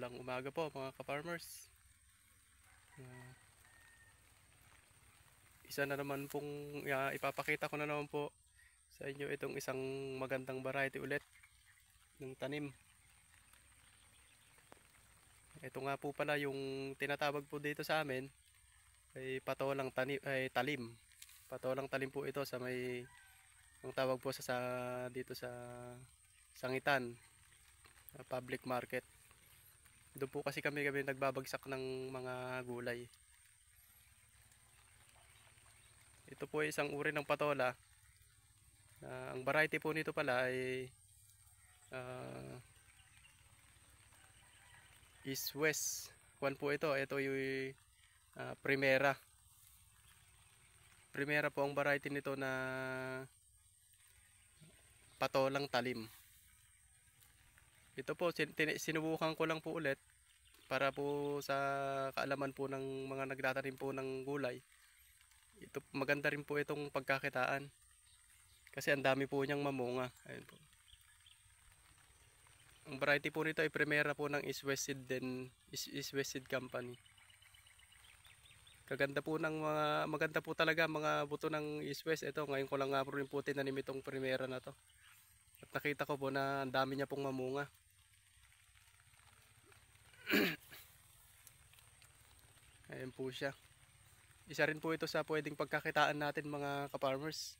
Maulang umaga po mga ka-farmers. Isa na naman pong ipapakita ko na naman po sa inyo itong isang magandang variety ulit ng tanim. Ito nga po pala yung tinatawag po dito sa amin ay patolang talim. Patolang talim po ito sa may ang tawag po dito sa Sangitan, public market. Doon po kasi kami nagbabagsak ng mga gulay. Ito po ay isang uri ng patola. Ang variety po nito pala ay East West. Kuwan po ito. Ito yung Primera. Primera po ang variety nito na patolang talim. Ito po sinubukan ko lang po ulit para po sa kaalaman po ng mga nagtatanim po ng gulay. Ito maganda rin po itong pagkakitaan. Kasi ang dami po niyang mamunga. Ayun po. Ang variety po nito ay Primera po ng East West Seed Company. Maganda po talaga mga buto ng East West. Ito ngayon ko lang nga po rin po tinanim itong Primera na to. At nakita ko po na ang dami niya pong mamunga. Ayan po siya. Isa rin po ito sa pwedeng pagkakitaan natin mga ka-farmers.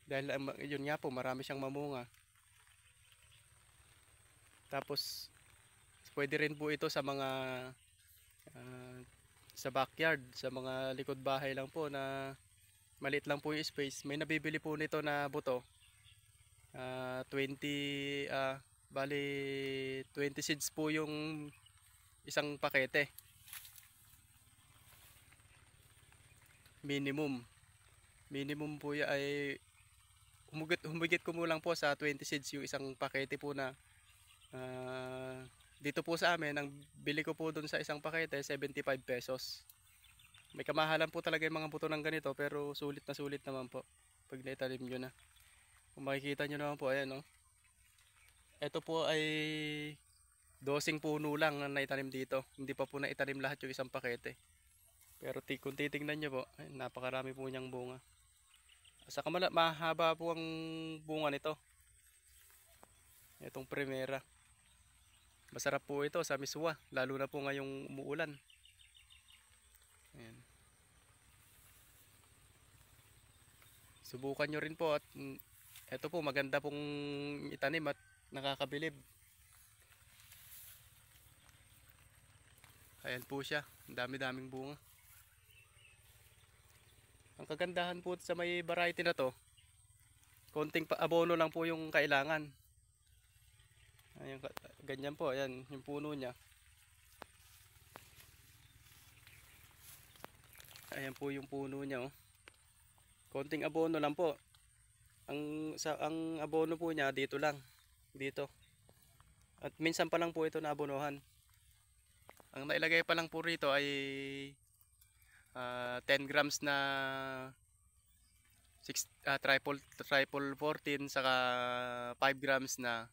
Dahil yun nga po, marami siyang mamunga. Tapos pwede rin po ito sa mga sa backyard, sa mga likod bahay lang po na maliit lang po yung space. May nabibili po nito na buto. 20 seeds po yung isang pakete. Minimum po ay humigit ko mo lang po sa 20 seeds yung isang pakete po na dito po sa amin ang bili ko po dun sa isang pakete 75 pesos. May kamahalan po talaga yung mga buto ng ganito pero sulit naman po pag naitanim nyo na. Kung makikita nyo naman po, ayan no. Ito po ay 12 puno lang na naitanim dito. Hindi pa po naitanim lahat yung isang pakete. Pero kung titingnan nyo po, ay, napakarami po niyang bunga. Saka mahaba po ang bunga nito. Itong Primera. Masarap po ito sa miswa, lalo na po ngayong umuulan. Ayan. Subukan nyo rin po at ito po maganda pong itanim at nakakabilib. Ayan po siya, dami-daming bunga. Ang kagandahan po sa may variety na to, konting abono lang po yung kailangan. Ayan, ganyan po, ayan yung puno niya. Ayan po yung puno niya oh. Konting abono lang po. Ang abono po niya dito lang, dito. At minsan pa lang po ito naabonohan. Ang nailagay pa lang po rito ay 10 grams na triple 14 saka 5 grams na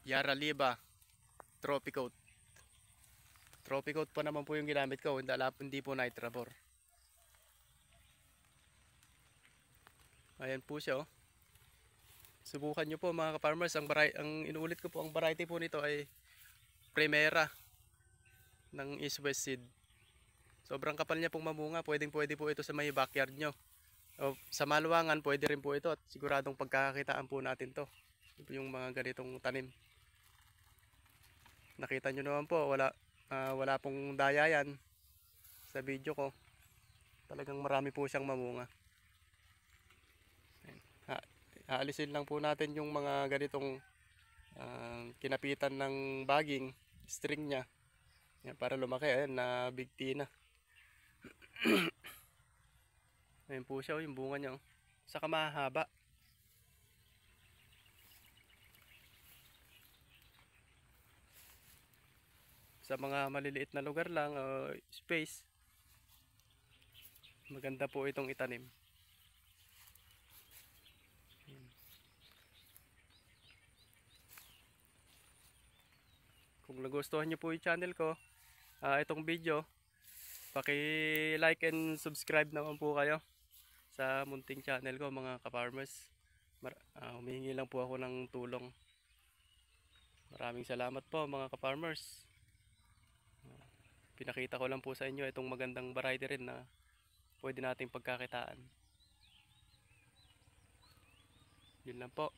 Yara Liba Tropicoat. Tropicoat pa naman po yung ginamit ko, hindi po Nitrabor. Ayan po siya oh. Subukan nyo po mga ka-farmers. Ang inuulit ko po, ang variety po nito ay Primera ng East West Seed. Sobrang kapal niya pong mamunga. Pwede po ito sa may backyard nyo. O, sa maluwangan pwede rin po ito at siguradong pagkakakitaan po natin to. Yung mga ganitong tanim. Nakita nyo naman po, wala pong daya yan sa video ko. Talagang marami po siyang mamunga. Aalisin lang po natin yung mga ganitong kinapitan ng baging string nya. Yan, para lumaki. Ayan, na big T na. Ayan po siya, yung bunga niya. Saka mahaba. Sa mga maliliit na lugar lang, space, maganda po itong itanim. Kung nagustuhan nyo po yung channel ko, itong video, paki-like and subscribe naman po kayo sa munting channel ko mga ka-farmers. Humihingi lang po ako ng tulong. Maraming salamat po mga ka-farmers. Pinakita ko lang po sa inyo itong magandang variety rin na pwede nating pagkakitaan. Yun lang po.